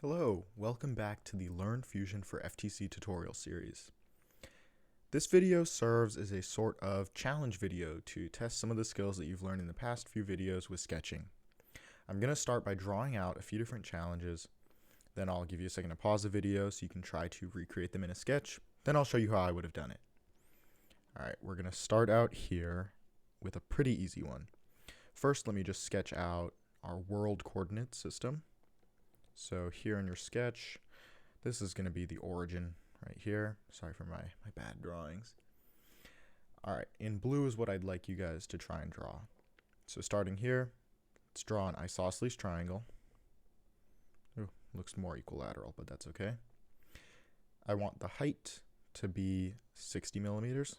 Hello, welcome back to the Learn Fusion for FTC tutorial series. This video serves as a sort of challenge video to test some of the skills that you've learned in the past few videos with sketching. I'm going to start by drawing out a few different challenges, then I'll give you a second to pause the video so you can try to recreate them in a sketch, then I'll show you how I would have done it. Alright, we're going to start out here with a pretty easy one. First, let me just sketch out our world coordinate system. So here in your sketch, this is going to be the origin right here. Sorry for my bad drawings. Alright, in blue is what I'd like you guys to try and draw. So starting here, let's draw an isosceles triangle. Ooh, looks more equilateral, but that's okay. I want the height to be 60 millimeters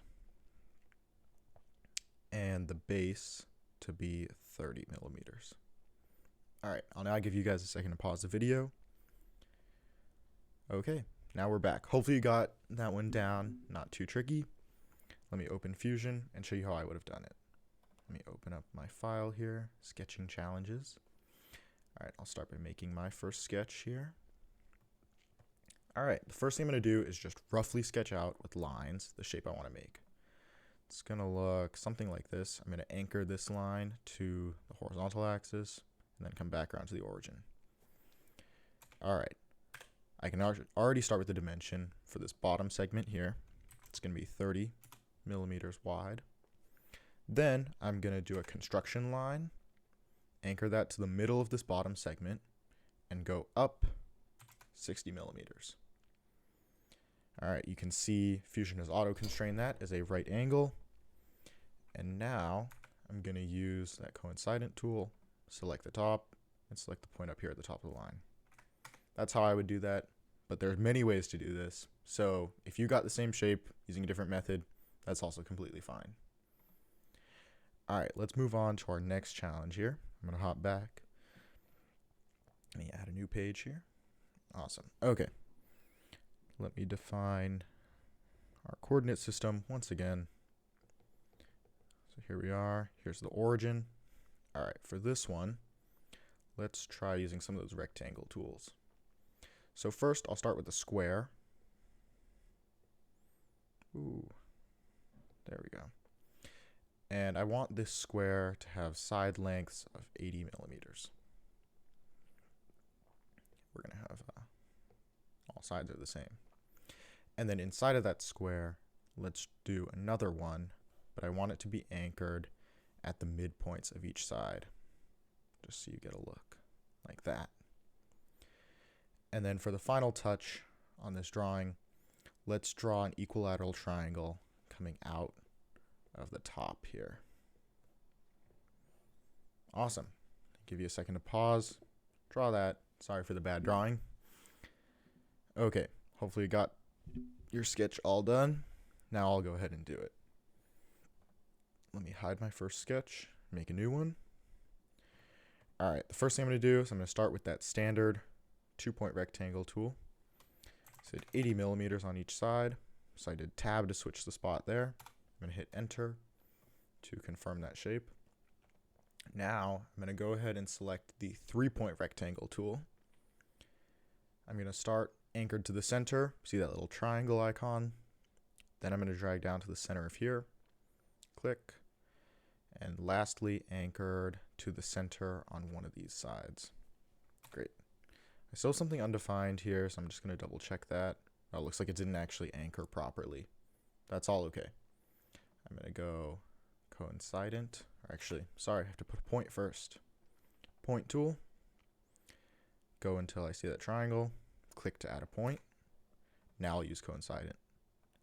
and the base to be 30 millimeters. Alright, I'll now give you guys a second to pause the video. Okay, now we're back. Hopefully you got that one down, not too tricky. Let me open Fusion and show you how I would have done it. Let me open up my file here, sketching challenges. Alright, I'll start by making my first sketch here. Alright, the first thing I'm going to do is just roughly sketch out with lines the shape I want to make. It's going to look something like this. I'm going to anchor this line to the horizontal axis, and then come back around to the origin. Alright, I can already start with the dimension for this bottom segment here. It's going to be 30 millimeters wide. Then I'm going to do a construction line, anchor that to the middle of this bottom segment, and go up 60 millimeters. Alright, you can see Fusion has auto-constrained that as a right angle. And now I'm going to use that coincident tool, select the top, and select the point up here at the top of the line. That's how I would do that, but there's many ways to do this. So if you got the same shape using a different method, that's also completely fine. Alright, let's move on to our next challenge here. I'm going to hop back. Let me add a new page here. Awesome. Okay. Let me define our coordinate system once again. So here we are. Here's the origin. Alright, for this one, let's try using some of those rectangle tools. So first, I'll start with a square. Ooh, there we go. And I want this square to have side lengths of 80 millimeters. We're going to have all sides are the same. And then inside of that square, let's do another one, but I want it to be anchored at the midpoints of each side, just so you get a look like that. And then for the final touch on this drawing, let's draw an equilateral triangle coming out of the top here. Awesome. Give you a second to pause, draw that. Sorry for the bad drawing. Okay, hopefully you got your sketch all done. Now I'll go ahead and do it. Let me hide my first sketch, make a new one. Alright, the first thing I'm going to do is I'm going to start with that standard 2-point rectangle tool. So 80 millimeters on each side. So I did tab to switch the spot there. I'm going to hit enter to confirm that shape. Now I'm going to go ahead and select the 3-point rectangle tool. I'm going to start anchored to the center. See that little triangle icon? Then I'm going to drag down to the center of here. Click. And lastly, anchored to the center on one of these sides. Great. I still have something undefined here, so I'm just going to double check that. Oh, it looks like it didn't actually anchor properly. That's all okay. I'm going to go coincident. Or actually, sorry, I have to put a point first. Point tool. Go until I see that triangle. Click to add a point. Now I'll use coincident.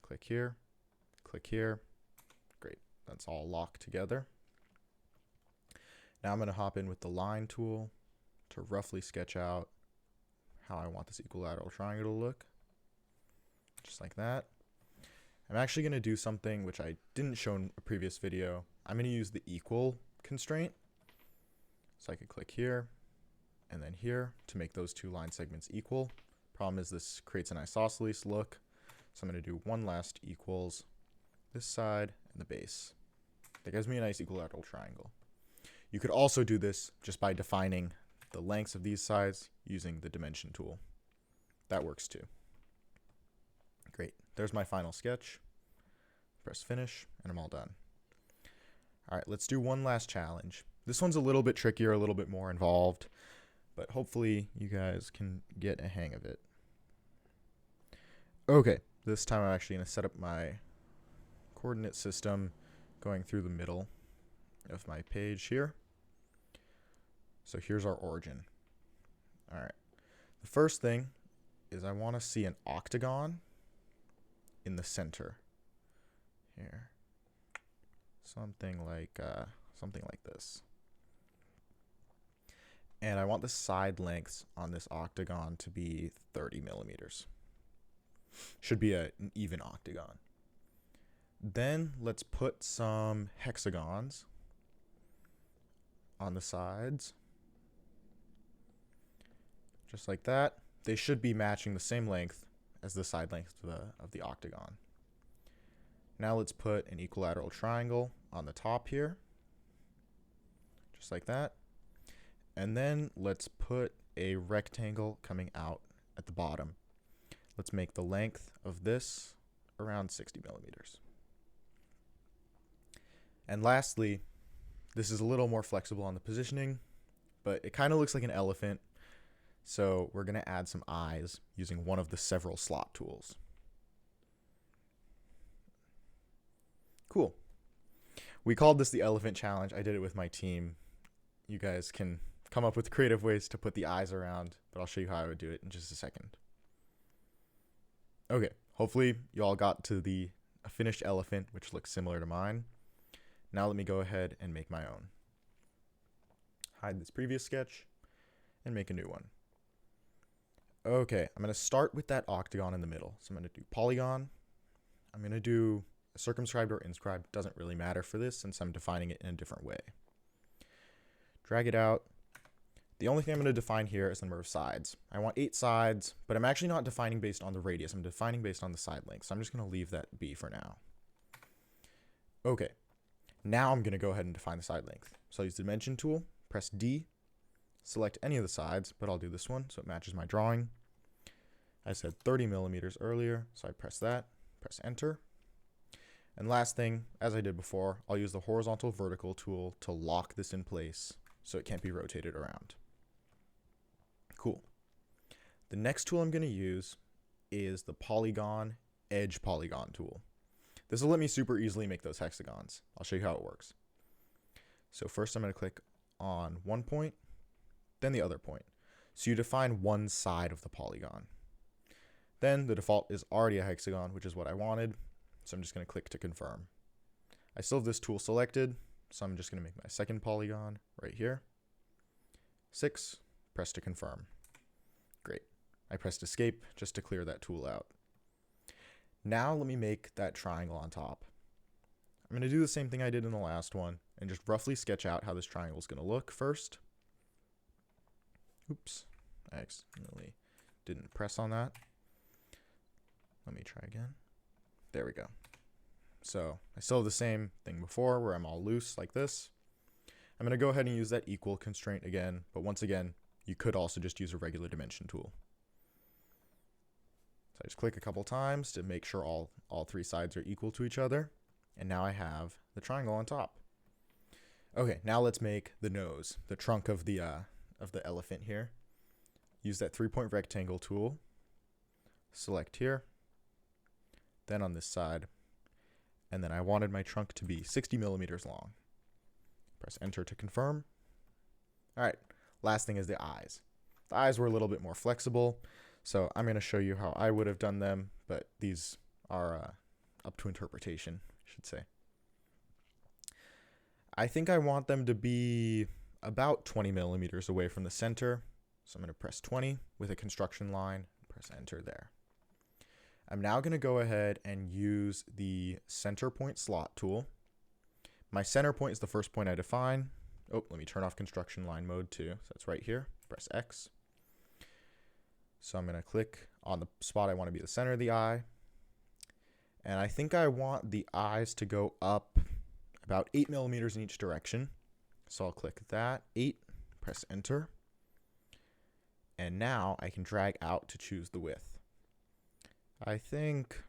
Click here. Click here. Great. That's all locked together. Now I'm going to hop in with the line tool to roughly sketch out how I want this equilateral triangle to look. Just like that. I'm actually going to do something which I didn't show in a previous video. I'm going to use the equal constraint. So I could click here and then here to make those two line segments equal. Problem is this creates an isosceles look. So I'm going to do one last equals this side and the base. That gives me a nice equilateral triangle. You could also do this just by defining the lengths of these sides using the dimension tool. that works too. Great. There's my final sketch. Press finish, and I'm all done. All right, let's do one last challenge. This one's a little bit trickier, a little bit more involved, but hopefully you guys can get a hang of it. Okay, this time I'm actually going to set up my coordinate system going through the middle of my page here. So here's our origin. All right, the first thing is I want to see an octagon in the center here. Something like this. And I want the side lengths on this octagon to be 30 millimeters. Should be an even octagon. Then let's put some hexagons on the sides. Just like that. They should be matching the same length as the side length of the octagon. Now let's put an equilateral triangle on the top here. Just like that. And then let's put a rectangle coming out at the bottom. Let's make the length of this around 60 millimeters. And lastly, this is a little more flexible on the positioning, but it kind of looks like an elephant. So we're going to add some eyes using one of the several slot tools. Cool. We called this the elephant challenge. I did it with my team. You guys can come up with creative ways to put the eyes around, but I'll show you how I would do it in just a second. Okay, hopefully you all got to a finished elephant, which looks similar to mine. Now let me go ahead and make my own. Hide this previous sketch and make a new one. Okay, I'm going to start with that octagon in the middle. So I'm going to do polygon. I'm going to do circumscribed or inscribed. Doesn't really matter for this since I'm defining it in a different way. Drag it out. The only thing I'm going to define here is the number of sides. I want 8 sides, but I'm actually not defining based on the radius. I'm defining based on the side length. So I'm just going to leave that be for now. Okay, now I'm going to go ahead and define the side length. So I'll use the dimension tool, press D, select any of the sides, but I'll do this one so it matches my drawing. I said 30 millimeters earlier, so I press that, press enter. And last thing, as I did before, I'll use the horizontal vertical tool to lock this in place so it can't be rotated around. Cool. The next tool I'm going to use is the polygon edge polygon tool. This will let me super easily make those hexagons. I'll show you how it works. So first I'm going to click on one point, then the other point. So you define one side of the polygon. Then the default is already a hexagon, which is what I wanted. So I'm just going to click to confirm. I still have this tool selected, so I'm just going to make my second polygon right here. 6, press to confirm. Great. I pressed escape just to clear that tool out. Now let me make that triangle on top. I'm going to do the same thing I did in the last one and just roughly sketch out how this triangle is going to look first. Oops, I accidentally didn't press on that. Let me try again. There we go. So I still have the same thing before where I'm all loose like this. I'm going to go ahead and use that equal constraint again, but once again, you could also just use a regular dimension tool. So I just click a couple times to make sure all 3 sides are equal to each other. And now I have the triangle on top. Okay, now let's make the nose, the trunk of the elephant here. Use that 3-point rectangle tool. Select here. Then on this side. And then I wanted my trunk to be 60 millimeters long. Press enter to confirm. All right, last thing is the eyes. The eyes were a little bit more flexible, so I'm going to show you how I would have done them, but these are up to interpretation, I should say. I think I want them to be about 20 millimeters away from the center, so I'm going to press 20 with a construction line, press enter there. I'm now going to go ahead and use the center point slot tool. My center point is the first point I define. Oh, let me turn off construction line mode too. So that's right here. Press X. So I'm going to click on the spot I want to be the center of the eye. And I think I want the eyes to go up about 8 millimeters in each direction. So I'll click that, 8, press enter. And now I can drag out to choose the width. I think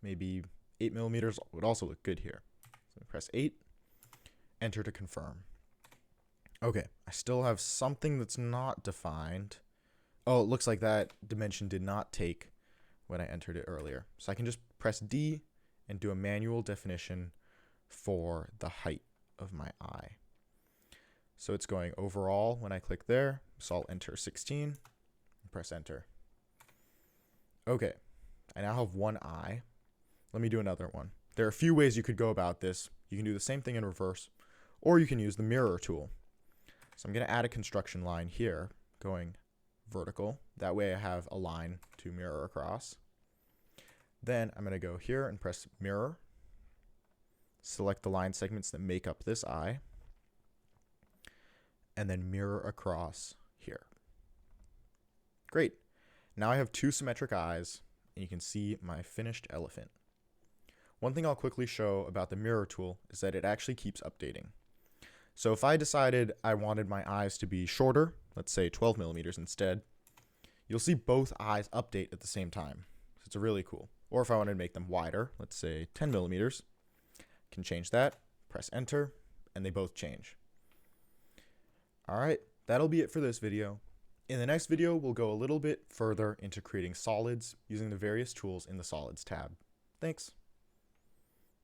maybe 8 millimeters would also look good here. So press 8, enter to confirm. Okay, I still have something that's not defined. Oh, it looks like that dimension did not take when I entered it earlier. So I can just press D and do a manual definition for the height of my eye. So it's going overall when I click there. So I'll enter 16 and press enter. Okay, I now have one eye. Let me do another one. There are a few ways you could go about this. You can do the same thing in reverse, or you can use the mirror tool. So I'm going to add a construction line here going vertical. That way I have a line to mirror across. Then I'm going to go here and press mirror. Select the line segments that make up this eye. And then mirror across here. Great. Now I have two symmetric eyes, and you can see my finished elephant. One thing I'll quickly show about the mirror tool is that it actually keeps updating. So if I decided I wanted my eyes to be shorter, let's say 12 millimeters instead, you'll see both eyes update at the same time. So it's really cool. Or if I wanted to make them wider, let's say 10 millimeters, I can change that, press enter, and they both change. All right, that'll be it for this video. In the next video, we'll go a little bit further into creating solids using the various tools in the Solids tab. Thanks.